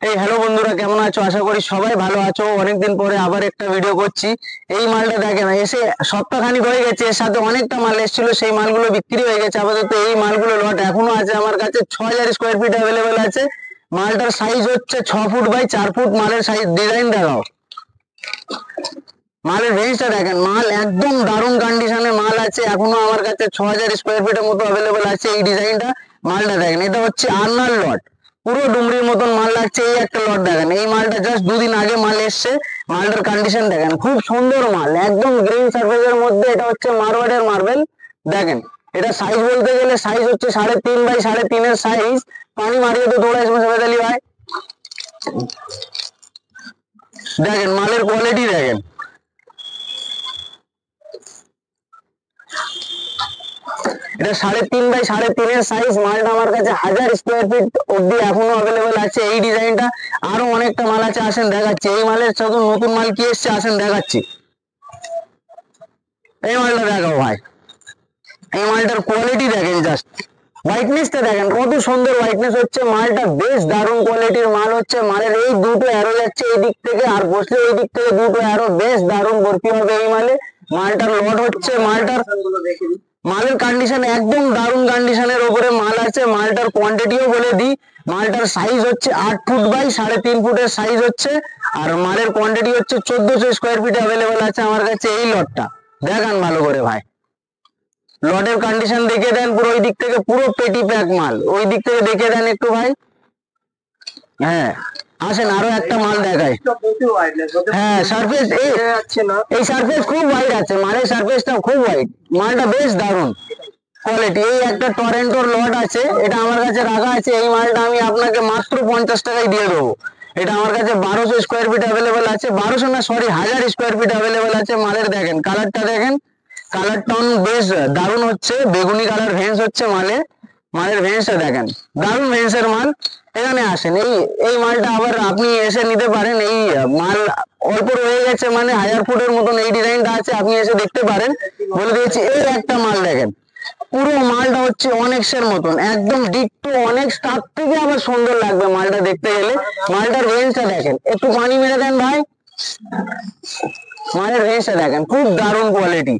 এই হ্যালো বন্ধুরা, কেমন আছো? আশা করি সবাই ভালো আছো। অনেকদিন পরে আবার একটা ভিডিও করছি। এই মালটা দেখেন, এসে সপ্তাহখানিক হয়ে গেছে, এর সাথে অনেকটা মাল এসেছিল, সেই মালগুলো বিক্রি হয়ে গেছে। আপাতত এই মালগুলো লট এখনো আছে আমার কাছে। 6000 স্কোয়ার ফিট অ্যাভেলেবেল আছে। মালটার সাইজ হচ্ছে 6 ফুট বাই 4 ফুট। মালের সাইজ ডিজাইন দেখাও, মালের রেঞ্জটা দেখেন। মাল একদম দারুণ কন্ডিশনে মাল আছে এখনো আমার কাছে। 6000 স্কোয়ার ফিটের মতো অ্যাভেলেবেল আছে এই ডিজাইনটা। মালটা দেখেন, এটা হচ্ছে আর্নার লট, পুরো ডুমরির মতন মাল লাগছে। এই একটা লট দেখেন, এই মালটা জাস্ট 2 দিন আগে মাল এসছে। মালটার কন্ডিশন দেখেন, খুব সুন্দর মাল, একদম গ্রিন সারফেসের মধ্যে। এটা হচ্ছে মারওয়াড়ের মার্বেল দেখেন। এটা সাইজ বলতে গেলে সাইজ হচ্ছে 3.5 বাই 3.5 সাইজ। পানি মারিয়ে তো দৌড়াইছে সবাই ভাই। দেখেন মালের কোয়ালিটি দেখেন, এটা 3.5 বাই 3.5 সাইজ। মালটা আমার কাছে 1000 স্কোয়ার ফিট অব্দি এখনো অ্যাভেলেবেল আছে এই ডিজাইনটা। আরো অনেকটা মাল আছে, আসেন দেখাচ্ছি। এই মালের সাথে নতুন মাল কি এসছে আসেন দেখাচ্ছি। এই মালটা দেখাও ভাই, এই মালটার কোয়ালিটি দেখেন, জাস্ট হোয়াইটনেসটা দেখেন, কত সুন্দর হোয়াইটনেস হচ্ছে। মালটা বেশ দারুণ কোয়ালিটির মাল হচ্ছে। মালের এই দুটো অ্যারো যাচ্ছে এই দিক থেকে, আর বসলে এই দিক থেকে দুটো অ্যারো, বেশ দারুণ ভর্তি হবে এই মালে। মালটার লট হচ্ছে, মালের কন্ডিশন একদম দারুণ কন্ডিশনের উপরে মাল আছে। মালটার কোয়ান্টিটিও বলে দিই, মালটার সাইজ হচ্ছে 8 ফুট বাই 3.5 ফুটের সাইজ হচ্ছে। আর মালের কোয়ান্টিটি হচ্ছে 1400 স্কোয়ার ফিট অ্যাভেলেবেল আছে আমার কাছে এই লটটা। দেখান ভালো করে ভাই, লটের কন্ডিশন দেখে দেন। পুরো ওই দিক থেকে পুরো পেটি প্যাক মাল, ওই দিক থেকে দেখে দেন একটু ভাই। হ্যাঁ আসেন, আরো একটা মাল দেখাই। হ্যাঁ সারফেস, এই সারফেস খুব ওয়াইড আছে, মালের সারফেসটা খুব ওয়াইড। মালটা বেশ দারুণ কোয়ালিটি। এই একটা টরেন্টোর লট আছে, এটা আমার কাছে রাখা আছে। এই মালটা আমি আপনাকে মাত্র 50 টাকায় দিয়ে দেবো। এটা আমার কাছে 1200 স্কোয়ার ফিট অ্যাভেলেবেল আছে। 1200 না সরি, 1000 স্কোয়ার ফিট অ্যাভেলেবেল আছে। মালের দেখেন কালারটা দেখেন, কালার টন বেশ দারুণ হচ্ছে, বেগুনি কালার ভেন্স হচ্ছে মালে। মালের ভেন্সটা দেখেন, দারুণ ভেন্সের মাল। এখানে আসেন, এই মালটা আবার আপনি এসে নিতে পারেন। এই মাল অল্প রয়ে গেছে, মানে 1000 ফুটের মতন এই ডিজাইনটা আছে, আপনি এসে দেখতে পারেন। বলে দিয়েছি, এই একটা মাল দেখেন, পুরো মালটা হচ্ছে অনেক্সের মতন, একদম ডিট্টো অনেক্স, তার থেকে আবার সুন্দর লাগবে মালটা দেখতে গেলে। মালটার রেঞ্জটা দেখেন, একটু পানি মেরে দেন ভাই। মালের রেঞ্জটা দেখেন, খুব দারুণ কোয়ালিটি।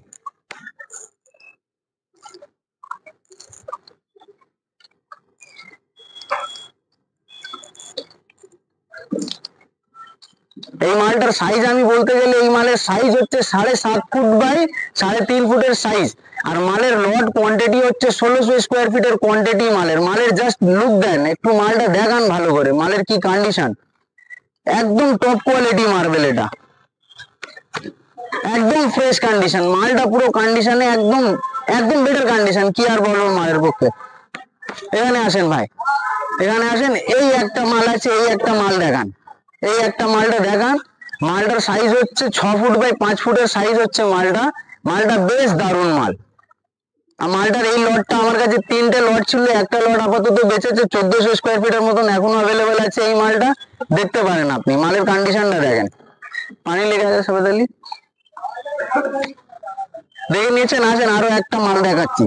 এই মালটার সাইজ আমি বলতে গেলে, এই মালের সাইজ হচ্ছে 7.5 ফুট বাই 3.5 ফুটের সাইজ। আর মালের লট কোয়ান্টিটি হচ্ছে 1600 স্কোয়ার ফিটের কোয়ান্টিটি মালের। মালের জাস্ট লুক দেন, একটু মালটা দেখান ভালো করে, মালের কি কন্ডিশন। একদম টপ কোয়ালিটি মার্বেল, এটা একদম ফ্রেশ কন্ডিশন। মালটা পুরো কন্ডিশনে একদম একদম বেটার কন্ডিশন, কি আর বলবো মালের পক্ষে। এখানে আসেন ভাই, এখানে আসেন। এই একটা মাল আছে, এই একটা মাল দেখান, এই একটা মালটা দেখান। মালটার সাইজ হচ্ছে 6 ফুট বাই 5 ফুটের সাইজ হচ্ছে মালটা। মালটা বেশ দারুণ মাল। আর মালটার এই লটটা আমার কাছে 3টে লট ছিল, একটা লট আপাতত বেঁচেছে 1400 স্কোয়ার ফিটের মতন এখনো অ্যাভেলেবেল আছে। এই মালটা দেখতে পারেন আপনি, মালের কন্ডিশনটা দেখেন। পানি লেগে আছে সবাই, দেখে নিয়েছেন। আসেন আরো একটা মাল দেখাচ্ছি।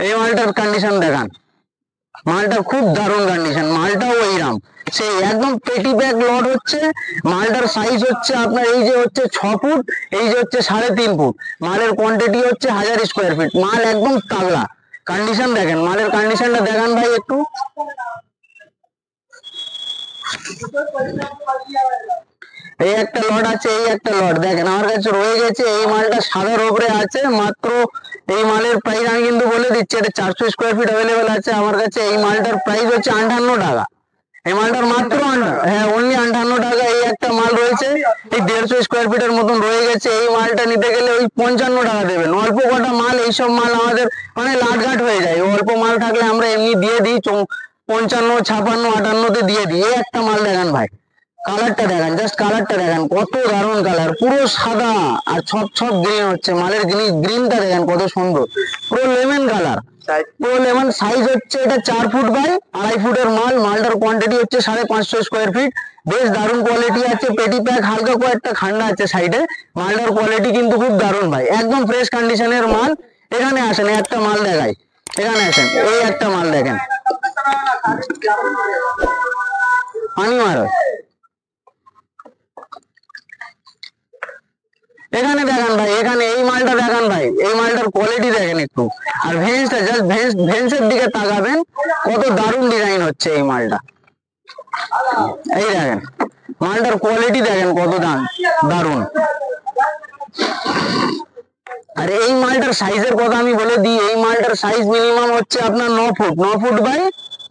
এই মালটার কন্ডিশন দেখান, মালটা খুব দারুণ কন্ডিশন। মালটাও এইরাম সেই একদম পেটি ব্যাগ লট হচ্ছে। মালটার সাইজ হচ্ছে আপনার এই যে হচ্ছে 6 ফুট, এই যে হচ্ছে 3.5 ফুট। মালের কোয়ান্টিটি হচ্ছে 1000 স্কোয়ার ফিট। মাল একদম তাগড়া কন্ডিশন দেখেন, মালের কন্ডিশনটা দেখান ভাই একটু। এই একটা লট আছে, এই একটা লট দেখেন আমার কাছে রয়ে গেছে। এই মালটা সাদার উপরে আছে মাত্র। এই মালের প্রাইস আমি কিন্তু বলে দিচ্ছি, এটা 400 স্কোয়ার ফিট অ্যাভেলেবেল আছে আমার কাছে। এই মালটার প্রাইস হচ্ছে 58 টাকা। এই মালটার মাত্র হ্যাঁ অনলি 58 টাকা। এই একটা মাল রয়েছে, এই 150 স্কোয়ার ফিটের মতন রয়ে গেছে। এই মালটা নিতে গেলে ওই 55 টাকা দেবেন। অল্প কটা মাল, এইসব মাল আমাদের মানে লাটঘাট হয়ে যায়। অল্প মাল থাকলে আমরা এমনি দিয়ে দিই 55, 56, 58-তে দিয়ে দিই। এই একটা মাল দেখান ভাই, কালারটা দেখেন, জাস্ট কালারটা দেখেন, কত দারুণ কালার, পুরো সাদা আর ছপ ছপ গ্রিন হচ্ছে। মালের গ্রিনটা দেখেন কত সুন্দর, পুরো লেমন কালার, পুরো লেমন। সাইজ হচ্ছে এটা 4 ফুট বাই 2.5 ফুটের মাল। মালটার কোয়ান্টিটি হচ্ছে 550 স্কোয়ার ফিট। বেশ দারুণ কোয়ালিটি আছে, পেটি প্যাক, হালকা কয়েকটা ঠান্ডা আছে সাইডে। মালটার কোয়ালিটি কিন্তু খুব দারুণ ভাই, একদম ফ্রেশ কন্ডিশনের মাল। এখানে আসেন, একটা মাল দেখাই, এখানে আসেন। এই একটা মাল দেখেন, পানি মারো। এখানে দেখান ভাই, এখানে এই মালটা দেখান ভাই, এই মালটার কোয়ালিটি দেখেন একটু। আর ভেন্সটা জাস্ট ভেন্সের দিকে তাকাবেন, কত দারুণ ডিজাইন হচ্ছে এই মালটা। এই দেখেন মালটার কোয়ালিটি দেখেন কত দারুণ। আর এই মালটার সাইজের কথা আমি বলে দিই, এই মালটার সাইজ মিনিমাম হচ্ছে আপনার 9 ফুট, 9 ফুট বাই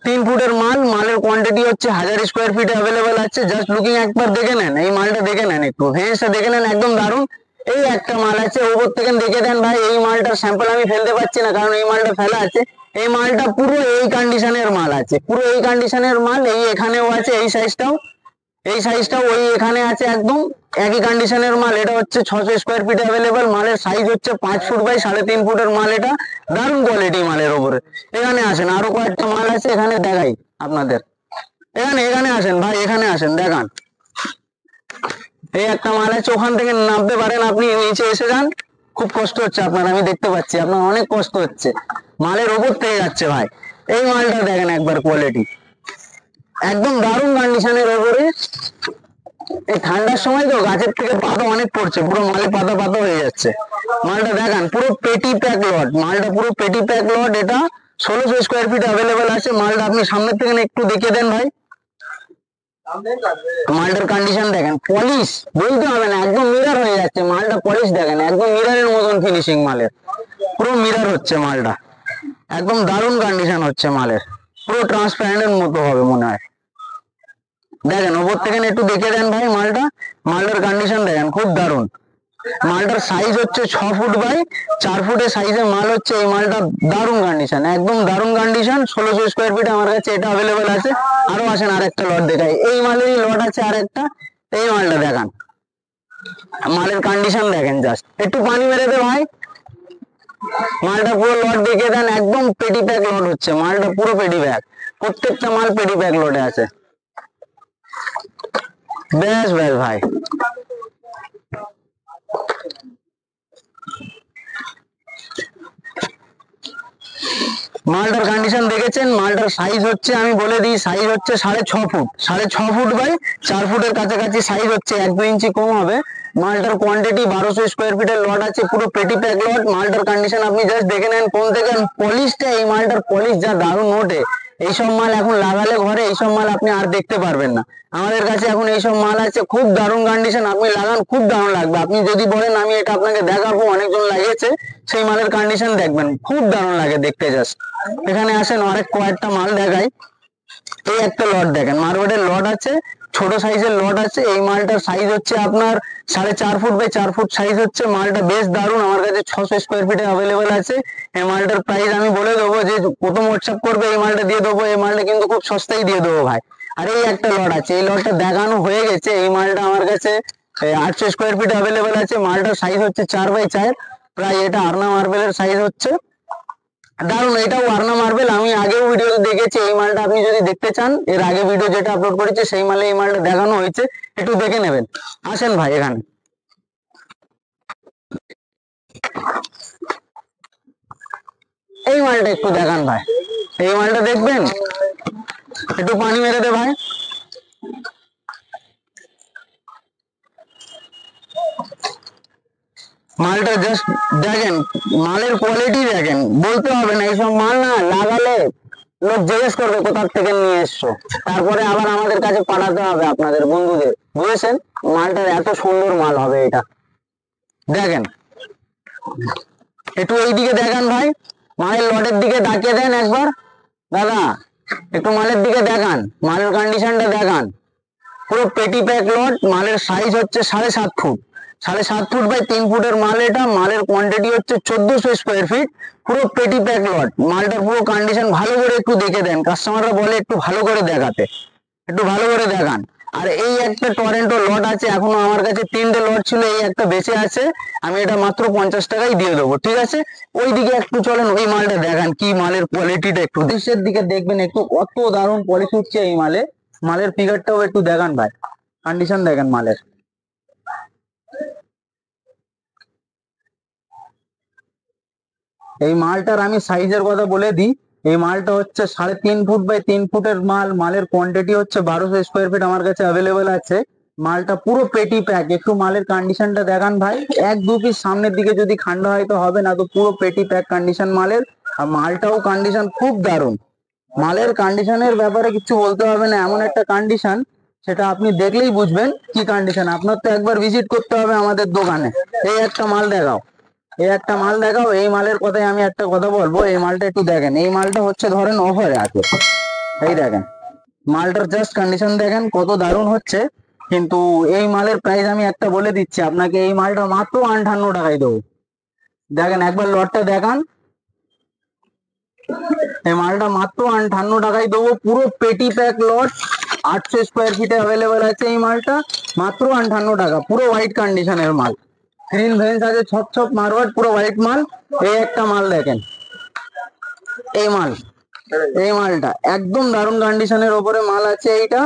3 ফুটের মাল। মালের কোয়ান্টিটি হচ্ছে 1000 স্কোয়ার ফিটে অ্যাভেলেবেল আছে। জাস্ট লুকিং একবার দেখে নেন, এই মালটা দেখে নেন একটু, ভেন্সটা দেখে নেন, একদম দারুণ। এই একটা মাল আছে ওপর থেকে দেখে দেন ভাই, এই মালটার স্যাম্পল আমি ফেলতে পারছি না কারণ এই মালটা ফেলা আছে। এই মালটা পুরো এই কন্ডিশনের মাল আছে, পুরো এই কন্ডিশনের মাল। এই এখানেও আছে এই সাইজটাও, এই সাইজটাও ওই এখানে আছে, একদম একই কন্ডিশনের মাল। এটা হচ্ছে 600 স্কোয়ার ফিট অ্যাভেলেবেল। মালের সাইজ হচ্ছে 5 ফুট বাই 3.5 ফুটের মাল। এটা দারুণ কোয়ালিটি মালের ওপরে। এখানে আসেন, আরো কয়েকটা মাল আছে এখানে দেখাই আপনাদের। এখানে আসেন ভাই, এখানে আসেন দেখান। এই একটা মাল আছে, ওখান থেকে নামতে পারেন আপনি, নিচে এসে যান। খুব কষ্ট হচ্ছে আপনার, আমি দেখতে পাচ্ছি আপনার অনেক কষ্ট হচ্ছে, মালের ওপর থেকে যাচ্ছে ভাই। এই মালটা দেখেন একবার, কোয়ালিটি একদম দারুণ কন্ডিশনের ওপরে। এই ঠান্ডার সময় তো গাছের থেকে পাতা অনেক পড়ছে, পুরো মালে পাতা পাতা হয়ে যাচ্ছে। মালটা দেখান, পুরো পেটি প্যাক লট, মালটা পুরো পেটি প্যাক লট। এটা 1600 স্কোয়ার ফিট অ্যাভেলেবেল আছে। মালটা আপনি সামনের থেকে একটু দেখে দেন ভাই, মালটার কন্ডিশন দেখেন, পলিশ বলতে হবে না, একদম মিরর হয়ে যাচ্ছে মালটা। পলিশ দেখেন, একদম মিররের মতন ফিনিশিং মালের, পুরো মিরর হচ্ছে মালটা। একদম দারুণ কন্ডিশন হচ্ছে মালের, পুরো ট্রান্সপারেন্টের মতো হবে মনে হয়। দেখেন ওপর থেকে একটু দেখে দেন ভাই মালটা, মালটার কন্ডিশন দেখেন খুব দারুণ। মালটার সাইজ হচ্ছে 6 ফুট বাই 4 ফুটের সাইজের মাল হচ্ছে এই মালটা। দারুণ কন্ডিশন, একদম দারুণ কন্ডিশন। 1600 স্কোয়ার ফিট আমার কাছে এটা অ্যাভেলেবেল আছে। আরো আসেন, আরেকটা লট দেখাই, এই মালেরই লট আছে আরেকটা। এই মালটা দেখান, মালের কন্ডিশন দেখেন, জাস্ট একটু পানি মেরে দে ভাই। মালটা পুরো লট দেখে দেন, একদম পেটি প্যাক লট হচ্ছে মালটা, পুরো পেটি প্যাক। প্রত্যেকটা মাল পেটি প্যাক লটে আছে। বেশ বেশ ভাই, মালটার কন্ডিশন দেখেছেন। মালটার সাইজ হচ্ছে, আমি বলে দিই, সাইজ হচ্ছে 6.5 ফুট, 6.5 ফুট বাই 4 ফুটের কাছাকাছি সাইজ হচ্ছে, 1-2 ইঞ্চি কম হবে। মালটার কোয়ান্টিটি 1200 স্কোয়ার ফিটের লট আছে, পুরো পেটি প্যাক লট। মালটার কন্ডিশন আপনি জাস্ট দেখে নেন কোন থেকে। পলিশটা, এই মালটার পলিশ যা দারুণ ওঠে, এইসব মাল এখন লাগালে ঘরে এইসব মাল আপনি আর দেখতে পারবেন না। আমাদের কাছে এখন এইসব মাল আছে, খুব দারুণ কন্ডিশন, আপনি লাগান খুব দারুণ লাগবে। আপনি যদি বলেন আমি এটা আপনাকে দেখাবো, অনেকজন লাগিয়েছে, সেই মালের কন্ডিশন দেখবেন, খুব দারুণ লাগে দেখতে। জাস্ট এখানে আসেন, অনেক কয়েকটা মাল দেখাই। এই একটা লট দেখেন, মার্বেলের লট আছে, ছোট সাইজের লট আছে। এই মালটার সাইজ হচ্ছে আপনার 4.5 ফুট বাই 4 ফুট সাইজ হচ্ছে। মালটা বেশ দারুণ, আমার কাছে 600 স্কোয়ার ফিটে অ্যাভেলেবেল আছে। এই মালটার প্রাইস আমি বলে দেবো, যে প্রথম হোয়াটসঅ্যাপ করবে এই মালটা দিয়ে দেবো। এই মালটা কিন্তু খুব সস্তায় দিয়ে দেবো ভাই। আর এই একটা লট আছে, এই লটটা দেখানো হয়ে গেছে। এই মালটা আমার কাছে 800 স্কোয়ার ফিট অ্যাভেলেবেল আছে। মালটার সাইজ হচ্ছে 4x4, প্রায় এটা আরনা মার্বেলের সাইজ হচ্ছে। দারুন, এটাও আরনা মার্বেল, আমি আগেও ভিডিও দেখেছি এই মালটা। আপনি যদি দেখতে চান, এর আগে ভিডিও যেটা আপলোড করেছি সেই মালে এই মালটা দেখানো হয়েছে, একটু দেখে নেবেন। আসেন ভাই, এখানে এই মালটা একটু দেখান ভাই, এই মালটা দেখবেন, একটু পানি মেরে দে ভাই। মালটা জাস্ট দেখেন, মালের কোয়ালিটি দেখেন, বলতে হবে না, এইসব মাল না লাগালে লোক জিজ্ঞেস করবে কোথা থেকে নিয়ে এসছো, তারপরে আবার আমাদের কাছে পাঠাতে হবে আপনাদের বন্ধুদের, বুঝেছেন? মালটার এত সুন্দর মাল হবে এটা। দেখেন একটু এইদিকে দেখান ভাই, মালের লটের দিকে তাকিয়ে দেন একবার দাদা, একটু মালের দিকে দেখান, মালের কন্ডিশনটা দেখান। পুরো পেটি প্যাক লট, মালের সাইজ হচ্ছে 7.5 ফুট, 7.5 ফুট বাই 3 ফুটের মাল এটা। মালের কোয়ান্টিটি হচ্ছে 1400 স্কোয়ার ফিট, পুরো পেটি প্যাক লট। মালটার পুরো কন্ডিশন ভালো করে একটু দেখে দেন, কাস্টমাররা বলে একটু ভালো করে দেখাতে, একটু ভালো করে দেখান। আর এই একটা টরেন্টো লট আছে, এখনো আমার কাছে 3টে লট ছিল, এই একটা বেঁচে আছে, আমি এটা মাত্র 50 টাকায় দিয়ে দেবো, ঠিক আছে? ওইদিকে একটু চলেন, ওই মালটা দেখান, কি মালের কোয়ালিটিটা একটু দেশের দিকে দেখবেন একটু, কত দারুণ পলিশ উঠছে এই মালে। মালের ফিগারটাও একটু দেখান ভাই, কন্ডিশন দেখেন মালের। এই মালটার আমি সাইজের কথা বলে দিই, এই মালটা হচ্ছে 3.5 ফুট বাই 3 ফুটের মাল। মালের কোয়ান্টিটি হচ্ছে 1200 স্কোয়ার ফিট আমার কাছে অ্যাভেলেবেল আছে। মালটা পুরো পেটি প্যাক। একটু মালের কন্ডিশনটা দেখান ভাই। 1-2 পিস সামনের দিকে যদি খান্ডা হয় তো হবে না, তো পুরো পেটি প্যাক কন্ডিশন মালের। আর মালটাও কন্ডিশন খুব দারুণ। মালের কন্ডিশনের ব্যাপারে কিছু বলতে হবে না, এমন একটা কন্ডিশন সেটা আপনি দেখলেই বুঝবেন কি কন্ডিশন। আপনার তো একবার ভিজিট করতে হবে আমাদের দোকানে। এই একটা মাল দেখাও, এই একটা মাল দেখাও। এই মালের কথাই আমি একটা কথা বলবো, এই মালটা একটু দেখেন। এই মালটা হচ্ছে ধরেন অফারে আছে, এই দেখেন মালটার জাস্ট কন্ডিশন দেখেন কত দারুণ হচ্ছে। কিন্তু এই মালের প্রাইস আমি একটা বলে দিচ্ছি আপনাকে, এই মালটা মাত্র 58 টাকায় দেবো। দেখেন একবার লটটা দেখান, এই মালটা মাত্র 58 টাকায় দেবো। পুরো পেটি প্যাক লট, 800 স্কোয়ার ফিটে অ্যাভেলেবেল আছে এই মালটা, মাত্র 58 টাকা। পুরো হোয়াইট কন্ডিশনের মাল, গ্রিন ভেন্স আছে, ছপ ছপ মারওয়াট, পুরো হোয়াইট মাল। এই একটা মাল দেখেন, এই মাল, এই মালটা একদম দারুণ কন্ডিশনের ওপরে মাল আছে। এইটা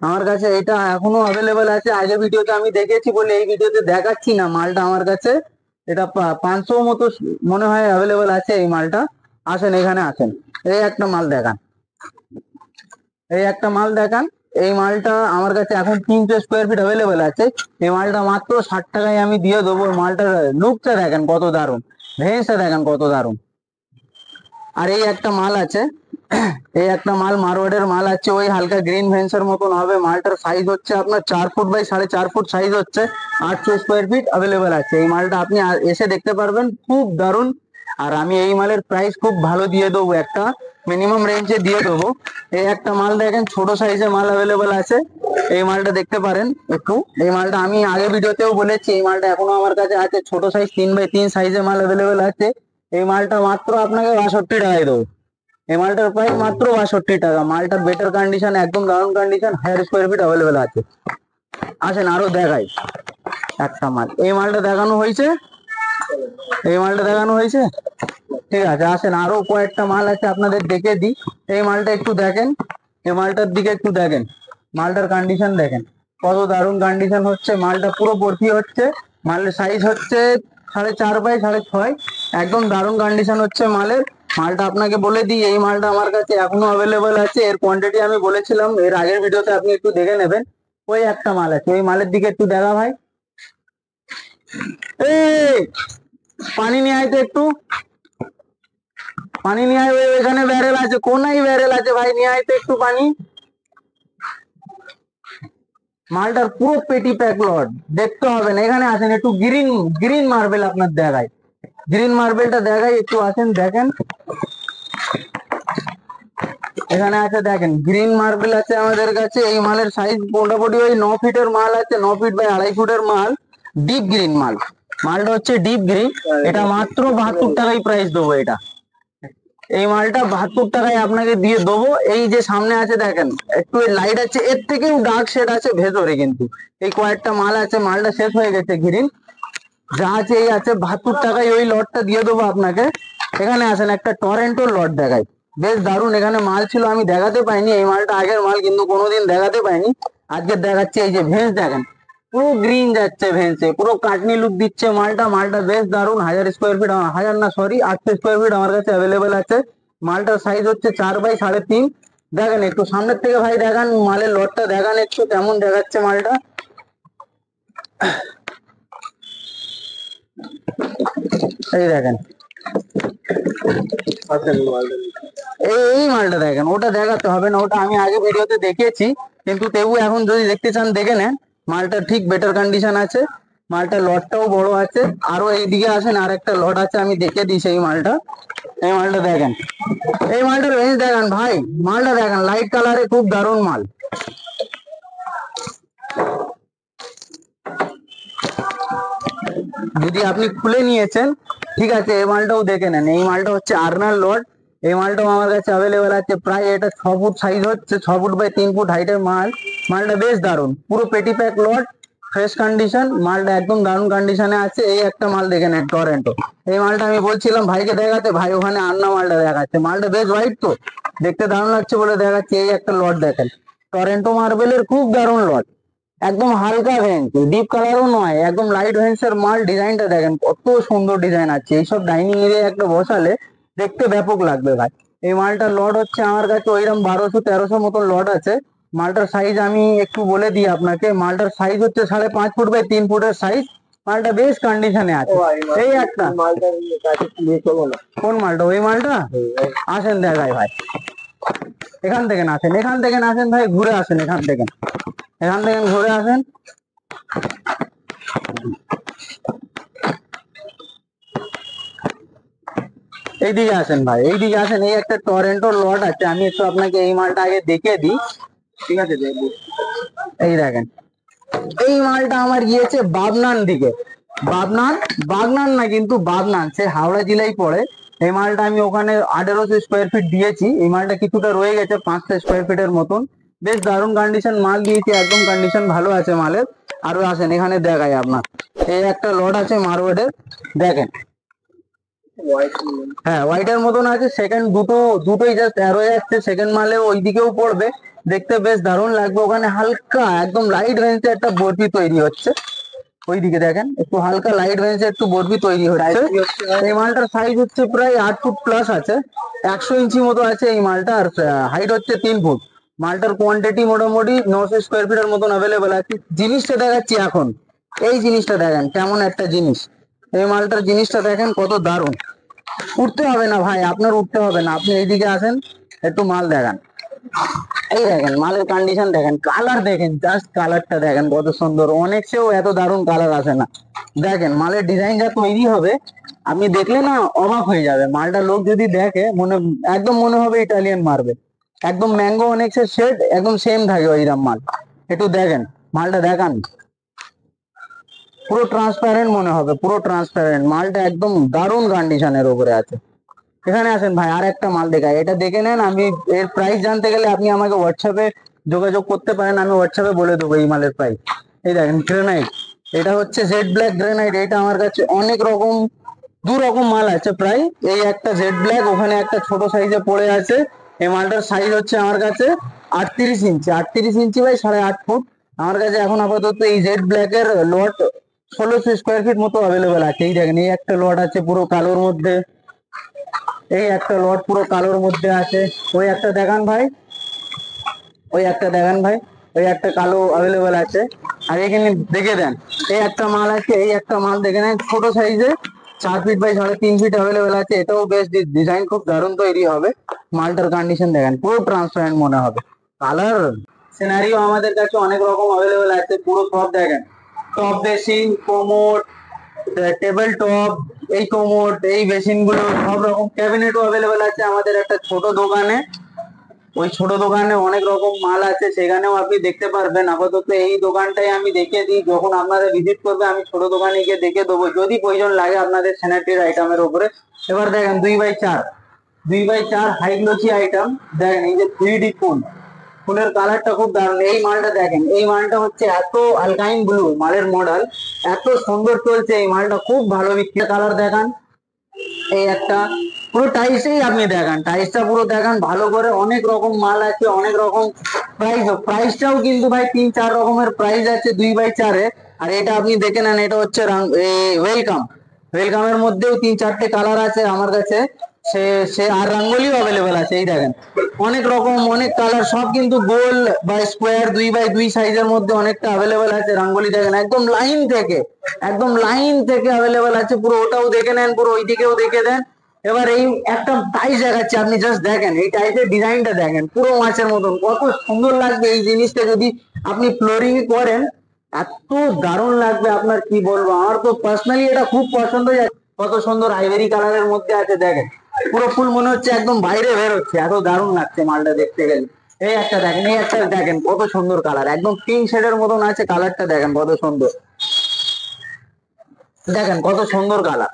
আমার কাছে এটা এখনো অ্যাভেলেবেল আছে। আগে ভিডিওতে আমি দেখেছি বলে এই ভিডিওতে দেখাচ্ছি না। মালটা আমার কাছে এটা 500 মতো মনে হয় অ্যাভেলেবেল আছে এই মালটা। আসেন এখানে আসেন, এই একটা মাল দেখান, এই একটা মাল দেখান। এই মালটা আমার কাছে এখন 300 স্কোয়ার ফিট অ্যাভেলেবেল আছে। এই মালটা মাত্র 60 টাকায় আমি দিয়ে দেবো। মালটার লুকটা দেখেন কত দারুণ, ভেন্সটা দেখেন কত দারুণ। আর এই একটা মাল আছে, এই একটা মাল মারওয়াড়ের মাল আছে, ওই হালকা গ্রিন ভেন্সের মতন হবে। মালটার সাইজ হচ্ছে আপনার 4 ফুট বাই 4.5 ফুট সাইজ হচ্ছে, 800 স্কোয়ার ফিট অ্যাভেলেবেল আছে। এই মালটা আপনি এসে দেখতে পারবেন, খুব দারুণ। আর আমি এই মালের প্রাইস খুব ভালো দিয়ে দেবো, একটা মিনিমাম রেঞ্জে দিয়ে দেবো। এই একটা মাল দেখেন, ছোট সাইজের মাল অ্যাভেলেবেল আছে। এই মালটা দেখতে পারেন একটু। এই মালটা আমি আগে ভিডিওতেও বলেছি, এই মালটা এখনো আমার কাছে আছে, ছোট সাইজ 3x3 সাইজের মাল অ্যাভেলেবেল আছে। এই মালটা মাত্র আপনাকে 62 টাকায় দেবো। এই মালটার প্রাইস মাত্র 62 টাকা। মালটার বেটার কন্ডিশন, একদম দারুণ কন্ডিশন, 1000 স্কোয়ার ফিট অ্যাভেলেবেল আছে। আসেন আরো দেখাই একটা মাল। এই মালটা দেখানো হয়েছে, এই মালটা দেখানো হয়েছে, ঠিক আছে। আসেন আরো কয়েকটা মাল আছে আপনাদের দেখে দিই। এই মালটা একটু দেখেন, এই মালটার দিকে একটু দেখেন, মালটার কন্ডিশন দেখেন কত দারুণ কন্ডিশন হচ্ছে। মালটা পুরো ভর্তি হচ্ছে। মালের সাইজ হচ্ছে 4.5 বাই 6.5, একদম দারুণ কন্ডিশন হচ্ছে মালের। মালটা আপনাকে বলে দিই, এই মালটা আমার কাছে এখনো অ্যাভেলেবেল আছে। এর কোয়ান্টিটি আমি বলেছিলাম এর আগের ভিডিওতে, আপনি একটু দেখে নেবেন। ওই একটা মাল আছে, ওই মালের দিকে একটু দেখা ভাই। এই পানি নিয়ে আয় তো একটু, পানি নিয়ে আয়। ওইখানে ব্যারেল আছে, কোনায় ব্যারেল আছে ভাই, নিয়ে আয় তো একটু পানি। মালটার পুরো পেটি প্যাক লট, দেখতে হবে না। এখানে আসেন একটু, গ্রিন গ্রিন মার্বেল আপনার দেখায়, গ্রিন মার্বেলটা দেখাই একটু, আসেন দেখেন। এখানে আছে দেখেন, গ্রিন মার্বেল আছে আমাদের কাছে। এই মালের সাইজ মোটামুটি ওই 9 ফিটের মাল আছে, 9 ফিট বাই 2.5 ফুটের মাল, ডিপ গ্রিন মাল। মালটা হচ্ছে ডিপ গ্রিন। এটা মাত্র 72 টাকায় প্রাইস দেবো এটা। এই মালটা 72 টাকায় আপনাকে দিয়ে দেবো। এই যে সামনে আছে দেখেন, একটু লাইট আছে, এর থেকেও ডার্ক শেড আছে ভেতরে, কিন্তু এই কয়েকটা মাল আছে। মালটা শেষ হয়ে গেছে গ্রিন, যা আছে এই আছে। 72 টাকায় ওই লটটা দিয়ে দেবো আপনাকে। এখানে আসেন, একটা টরেন্টোর লট দেখাই, বেশ দারুণ। এখানে মাল ছিল আমি দেখাতে পাইনি, এই মালটা আগের মাল, কিন্তু কোনোদিন দেখাতে পাইনি, আজকে দেখাচ্ছি। এই যে ভেন্স দেখেন, পুরো গ্রিন যাচ্ছে ভেন্সে, পুরো কাটনি লুক দিচ্ছে মালটা। মালটা বেশ দারুণ। 1000 স্কোয়ার ফিট, হাজার না সরি 800 স্কোয়ার ফিট আমার কাছে অ্যাভেলেবেল আছে। মালটার সাইজ হচ্ছে 4x3.5। দেখেন একটু সামনের থেকে ভাই দেখান, মালের লটটা দেখান একটু, কেমন দেখাচ্ছে মালটা। এই দেখেন, এই মালটা দেখেন। ওটা দেখাতে হবে না, ওটা আমি আগে ভিডিওতে দেখিয়েছি, কিন্তু তবু এখন যদি দেখতে চান দেখে নেন। মালটা ঠিক বেটার কন্ডিশন আছে, মালটা লটটাও বড় আছে। আরো এইদিকে আসেন, আর একটা লট আছে, আমি দেখে দিই সেই মালটা। এই মালটা দেখেন, এই মালটার রেঞ্জ দেখেন ভাই, মালটা দেখেন লাইট কালারে, খুব দারুণ মাল। যদি আপনি খুলে নিয়েছেন ঠিক আছে, এই মালটাও দেখে নেন। এই মালটা হচ্ছে আর্নার লট। এই মালটাও আমার কাছে অ্যাভেলেবেল আছে। প্রায় এটা 6 ফুট সাইজ হচ্ছে, 6 ফুট বাই 3 ফুট হাইটের মাল। মালটা বেশ দারুণ, পুরো পেটি প্যাক লট, ফ্রেশ কন্ডিশন। মালটা একদম দারুণ কন্ডিশনে আছে। এই একটা মাল দেখে নেন, টরেন্টো। এই মালটা আমি বলছিলাম ভাইকে দেখাতে, ভাই ওখানে আন্না মালটা দেখাচ্ছে। মালটা বেশ হোয়াইট তো, দেখতে দারুণ লাগছে বলে দেখাচ্ছে। এই একটা লট দেখেন, টরেন্টো মার্বেলের, খুব দারুণ লট, একদম হালকা ভেন্স, ডিপ কালারও নয়, একদম লাইট ভেন্সের মাল। ডিজাইনটা দেখেন কত সুন্দর ডিজাইন আছে। এইসব ডাইনিং এরিয়া একটা বসালে দেখতে ব্যাপক লাগবে ভাই। এই মালটার লট হচ্ছে আমার কাছে ওইরকম 1200-1300 মতন লট আছে। মালটার সাইজ আমি একটু বলে দিই আপনাকে, মালটার সাইজ হচ্ছে 5.5 ফুট বাই 3 ফুটের সাইজ। মালটা বেশ কন্ডিশনে আছে। এই একটা কোন মালটা? ওই মালটা আসেন দেখাই ভাই, এখান থেকে আসেন, এখান থেকে আসেন ভাই, ঘুরে আসেন, এখান থেকে ঘুরে আসেন। এইদিকে আসেন ভাই, এইদিকে আসেন। এই একটা টরেন্টোর লট আছে, আমি একটু আপনাকে এই মালটা আগে দেখিয়ে দিই, ঠিক আছে? দেখবো, এই দেখেন, এই মালটা আমার গিয়েছে বাবনান দিকে। বাগনান না কিন্তু বাবনান, সে হাওড়া জেলায় পড়ে। এই মালটা আমি ওখানে 1800 স্কোয়ার ফিট দিয়েছি। এই মালটা কিছুটা রয়ে গেছে 500 স্কোয়ার ফিটের মতন। বেশ দারুণ কন্ডিশন মাল দিয়েছি, একদম কন্ডিশন ভালো আছে মালের। আরো আসেন, এখানে দেখাই আপনার। এই একটা লট আছে মারওয়ার্ডের, দেখেন। হ্যাঁ, হোয়াইটের মতন আছে। সেকেন্ড দুটোই জাস্ট অ্যারো যাচ্ছে, সেকেন্ড মালে ওইদিকেও পড়বে, দেখতে বেশ দারুণ লাগবে। ওখানে হালকা একদম লাইট রেঞ্জে একটা বরফি তৈরি হচ্ছে, ওইদিকে দেখেন, একটু হালকা লাইট রেঞ্জে একটু বরফি তৈরি হচ্ছে। এই মালটার সাইজ হচ্ছে প্রায় 8 ফুট প্লাস আছে, 100 ইঞ্চি মতো আছে এই মালটা। আর হাইট হচ্ছে 3 ফুট। মালটার কোয়ান্টিটি মোটামুটি 900 স্কোয়ার ফিটের মতন অ্যাভেলেবেল আছে। জিনিসটা দেখাচ্ছি এখন, এই জিনিসটা দেখেন কেমন একটা জিনিস। এই মালটার জিনিসটা দেখেন কত দারুণ। উঠতে হবে না ভাই, আপনার উঠতে হবে না, আপনি এইদিকে আসেন, একটু মাল দেখান। এই দেখেন মালের কন্ডিশন দেখেন, কালার দেখেন, জাস্ট কালারটা দেখেন কত সুন্দর। অনেক সেও এত দারুণ কালার আসে না। দেখেন মালের ডিজাইন যা তৈরি হবে, আপনি দেখলে না অবাক হয়ে যাবে। মালটা লোক যদি দেখে একদম মনে হবে ইটালিয়ান মার্বেল, একদম ম্যাঙ্গো অনেক্সের শেড একদম সেম থাকে ওইরকম মাল। একটু দেখেন মালটা দেখান, পুরো ট্রান্সপারেন্ট মনে হবে, পুরো ট্রান্সপারেন্ট। মালটা একদম দারুণ কন্ডিশনের উপরে আছে। এখানে আসেন ভাই, আর একটা মাল দেখাই, এটা দেখে নেন। আমি এর প্রাইস জানতে গেলে আপনি আমাকে হোয়াটসঅ্যাপে যোগাযোগ করতে পারেন, আমি হোয়াটসঅ্যাপে বলে দেবো এই মালের প্রাইস। এই দেখেন গ্রেনাইট, এটা হচ্ছে জেড ব্ল্যাক গ্রেনাইট। এটা আমার কাছে অনেক রকম, 2 রকম মাল আছে প্রায়। এই একটা জেড ব্ল্যাক, ওখানে একটা ছোট সাইজে পড়ে আছে। এই মালটার সাইজ হচ্ছে আমার কাছে 38 ইঞ্চি, 38 ইঞ্চি বাই 8.5 ফুট। আমার কাছে এখন আপাতত এই জেড ব্ল্যাক এর লট 1600 স্কোয়ার ফিট মতো অ্যাভেলেবেল আছে। এই দেখেন, এই একটা লট আছে পুরো কালোর মধ্যে, এই একটা লট পুরো কালোর মধ্যে আছে। ওই একটা দেখান ভাই, ওই একটা দেখান ভাই, ওই একটা কালো অ্যাভেলেবেল আছে। আর এখানে দেখে দেন, এই একটা মাল আছে, এই একটা মাল দেখে নেন, ছোট সাইজে 4 ফিট বাই 3.5 ফিট অ্যাভেলেবেল আছে। এটাও বেশ ডিজাইন খুব দারুণ তৈরি হবে। মালটার কন্ডিশন দেখেন, পুরো ট্রান্সপারেন্ট মনে হবে। কালার সিনারিও আমাদের কাছে অনেক রকম অ্যাভেলেবেল আছে, পুরো সব দেখেন। Top basin, commode, table top, এই কোমোড, এই বেসিন গুলো, সব রকম ক্যাবিনেটও অ্যাভেলেবেল আছে আমাদের একটা ছোট দোকানে। ওই ছোট দোকানে অনেক রকম মাল আছে, সেখানেও আপনি দেখতে পারবেন। আপাতত এই দোকানটাই আমি দেখিয়ে দিই, যখন আপনারা ভিজিট করবে আমি ছোট দোকানে গিয়ে দেখে দেবো, যদি প্রয়োজন লাগে আপনাদের স্যানিটারি আইটেমের উপরে। এবার দেখেন 2x4 হাই গ্লোসি আইটেম দেখেন, এই যে 3D ফুলের কালারটা খুব দারুণ। এই মালটা দেখেন, এই মালটা হচ্ছে এত আলকাইন ব্লু মালের মডেল, এত সুন্দর চলছে এই মালটা, খুব ভালো বিক্রি। কালার দেখান, এই একটা পুরো টাইসেই আপনি দেখান, টাইসটা পুরো দেখান ভালো করে। অনেক রকম মাল আছে, অনেক রকম প্রাইসটাও কিন্তু ভাই 3-4 রকমের প্রাইস আছে 2x4-এ। আর এটা আপনি দেখে নেন, এটা হচ্ছে ওয়েলকামের মধ্যেও 3-4টে কালার আছে আমার কাছে। সে সে আর রঙ্গোলিও অ্যাভেলেবেল আছে। এই দেখেন অনেক রকম, অনেক কালার, সব কিন্তু গোল বা স্কোয়ার 2x2 সাইজের মধ্যে অনেকটা অ্যাভেলেবেল আছে। রঙ্গোলি দেখেন একদম লাইন থেকে অ্যাভেলেবেল আছে পুরো, ওটাও দেখে নেন, পুরো ওইদিকেও দেখে দেন। এবার এই একটা টাইস দেখাচ্ছি, আপনি জাস্ট দেখেন এই টাইসের ডিজাইনটা দেখেন, পুরো মাছের মতন কত সুন্দর লাগবে। এই জিনিসটা যদি আপনি ফ্লোরিং করেন, এত দারুণ লাগবে, আপনার কি বলবো। আমার তো পার্সোনালি এটা খুব পছন্দ হয়েছে। কত সুন্দর আইভরি কালারের মধ্যে আছে দেখেন, পুরো ফুল মনে হচ্ছে একদম বাইরে বের হচ্ছে, এত দারুণ লাগছে মালটা দেখতে গেলে। এই একটা দেখেন, এই একটা দেখেন কত সুন্দর কালার, একদম পিঙ্ক শেডের মতন আছে কালারটা, দেখেন কত সুন্দর, দেখেন কত সুন্দর কালার।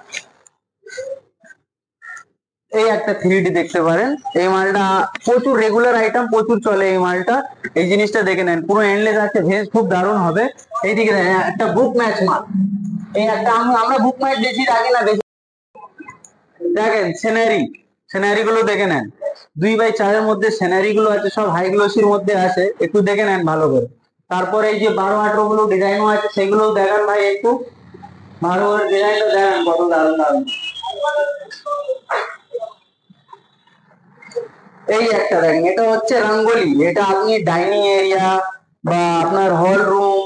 এই একটা 3D দেখতে পারেন, এই মালটা প্রচুর রেগুলার আইটেম, প্রচুর চলে এই মালটা। এই জিনিসটা দেখে নেন, পুরো এন্ডলেস আছে, ভেজ খুব দারুণ হবে। এইদিকে একটা বুক ম্যাচ মাল, এই একটা আমরা বুক ম্যাচ বেশি রাখি না বেশি। দেখেন সিনারি গুলো দেখে নেন, 2x4-এর মধ্যে সিনারি গুলো আছে, সব হাই গ্লোসির মধ্যে আছে, একটু দেখে নেন ভালো করে। তারপরে এই যে 12-18 গুলো ডিজাইনও আছে, সেগুলো দেখান ভাই একটু ভালো করে, ডিজাইনটা দেখেন কত দারুণ দারুণ। এই একটা দেখেন, এটা হচ্ছে রঙ্গোলি। এটা আপনি ডাইনিং এরিয়া বা আপনার হল রুম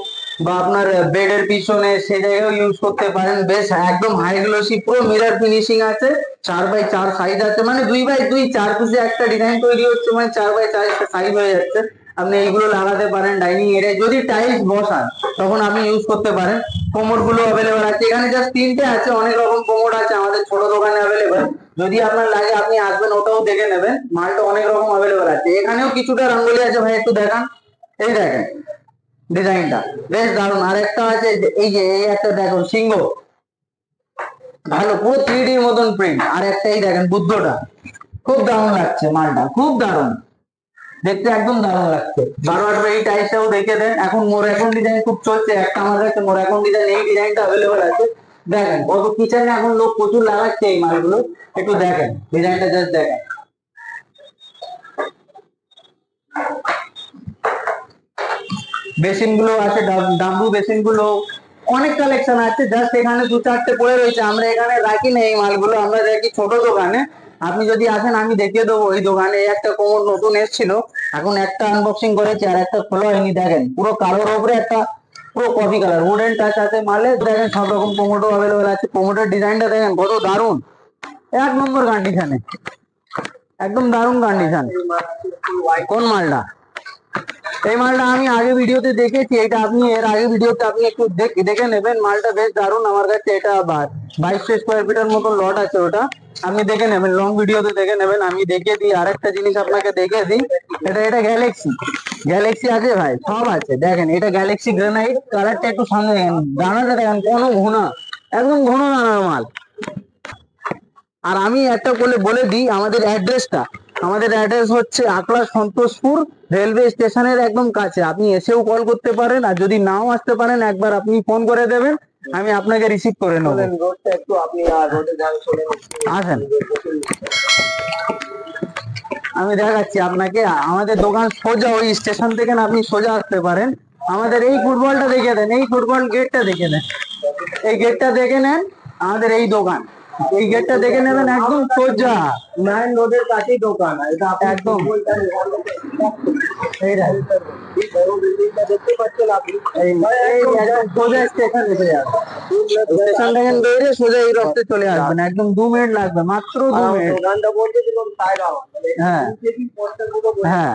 বা আপনার বেডের পিছনে সে জায়গায় ইউজ করতে পারেন। বেশ একদম হাই গ্লোসি, পুরো মিরর ফিনিশিং আছে, 4x4 সাইজ আছে, মানে 2x2 4 পিসে একটা ডিজাইন তৈরি হচ্ছে, মানে 4x4 সাইজ হয়ে যাচ্ছে। আপনি এইগুলো লাগাতে পারেন ডাইনিং এরিয়ায়। যদি টাইলস বসান তখন আপনি ইউজ করতে পারেন। কোমর গুলো অ্যাভেলেবেল আছে এখানে, জাস্ট 3টে আছে, অনেক রকম কোমর আছে আমাদের ছোট দোকানে অ্যাভেলেবেল। যদি আপনার লাগে আপনি আসবেন, ওটাও দেখে নেবেন, মালটা অনেক রকম অ্যাভেলেবেল আছে। এখানেও কিছুটা রঙ্গোলি আছে ভাই, একটু দেখান। এই দেখেন ডিজাইনটা বেশ দারুণ। আর একটা আছে এই যে এই একটা দেখুন সিংহ, ভালো পুরো 3D মতন প্রিন্ট। আর একটা এই দেখেন বুদ্ধটা, খুব দারুণ লাগছে মালটা, খুব দারুণ দেখতে, একদম দারুণ লাগছে। 12-8 এই টাইপটাও দেখে দেন। এখন মোর এখন ডিজাইন খুব চলছে, একটা আমার কাছে মোর এখন ডিজাইন, এই ডিজাইনটা অ্যাভেলেবেল আছে। দেখেন কত কিচেনে এখন লোক প্রচুর লাগাচ্ছে এই মালগুলো, একটু দেখেন ডিজাইনটা, জাস্ট দেখেন। বেসিন গুলো আছে, ডাম্বু বেসিন গুলো, অনেক কালেকশন আছে। জাস্ট এখানে 2-4টে পড়ে রয়েছে, আমরা এখানে রাখি না এই মালগুলো, আমরা রাখি ছোট দোকানে। আপনি যদি আসেন আমি দেখিয়ে দেবো ওই দোকানে। এই একটা কোমর নতুন এসেছিল, এখন একটা আনবক্সিং করেছি, আর একটা খোলা হয়নি। দেখেন পুরো কালোর উপরে একটা পুরো কফি কালার উডেন টাচ আছে মালে। দেখেন সব রকম কোমোডো অ্যাভেলেবেল আছে। কোমোডোর ডিজাইনটা দেখেন কত দারুণ, 1 নম্বর কন্ডিশনে, একদম দারুণ কন্ডিশন। কোন মালটা? এই মালটা আমি আগে ভিডিওতে দেখেছি, এটা আপনি এর আগে ভিডিওতে আপনি একটু দেখে নেবেন। মালটা বেশ দারুণ আমার কাছে। এটা 2200 স্কোয়ার ফিটের মতো লট আছে, ওটা আপনি দেখে নেবেন, লং ভিডিওতে দেখে নেবেন। আমি দেখিয়ে দিই আরেকটা জিনিস আপনাকে দেখিয়ে দিই। এটা গ্যালাক্সি, গ্যালাক্সি আছে ভাই, সব আছে। দেখেন এটা গ্যালাক্সি গ্রানাইট, কালারটা একটু সামনে দেখেন, দানাটা দেখেন কোনো ঘুনা, একদম ঘন দানার মাল। আর আমি একটা বলে দিই আমাদের অ্যাড্রেসটা। আমাদের অ্যাড্রেস হচ্ছে আকলা সন্তোষপুর রেলওয়ে স্টেশনের একদম কাছে। আপনি এসেও কল করতে পারেন, আর যদি নাও আসতে পারেন একবার আপনি ফোন করে দেবেন, আমি আপনাকে রিসিভ করে নেব। রোডটা একটু আপনি রোডে আসেন, আমি দেখাচ্ছি আপনাকে। আমাদের দোকান সোজা ওই স্টেশন থেকে না, আপনি সোজা আসতে পারেন। আমাদের এই ফুটবলটা দেখে দেন, এই ফুটবল গেটটা দেখে দেন, এই গেটটা দেখে নেন, আমাদের এই দোকান। এই গেটটা দেখে নেবেন, একদম সোজা মেইন রোডের কাছেই দোকান। এটা একদম এই বড় বিল্ডিংটা দেখতে পাচ্ছেন আপনি, এই একদম সোজা স্টেশন এসে যাবে। স্টেশন থেকে বেরিয়ে সোজা এই রাস্তায় চলে আসবেন, একদম 2 মিনিট লাগবে, মাত্র 2 মিনিট। দোকানটা বলতে দিলাম তাই না? হ্যাঁ হ্যাঁ,